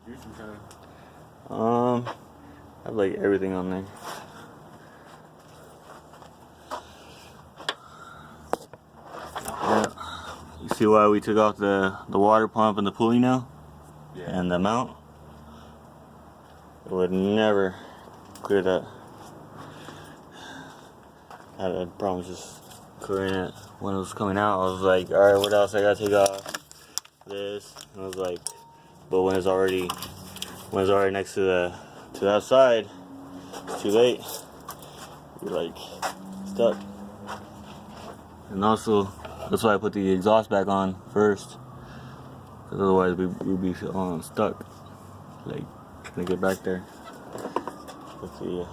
juice inside? I have like everything on there. Yeah. You see why we took off the water pump and the pulley now? Yeah. And the mount? It would never clear that. I had a problem just clearing it when it was coming out. I was like, alright, what else I gotta take off? This. And I was like, but when it's already next to the outside, it's too late. You're like stuck. And also, that's why I put the exhaust back on first, because otherwise we'd be stuck. Like, trying to get back there. Let's see.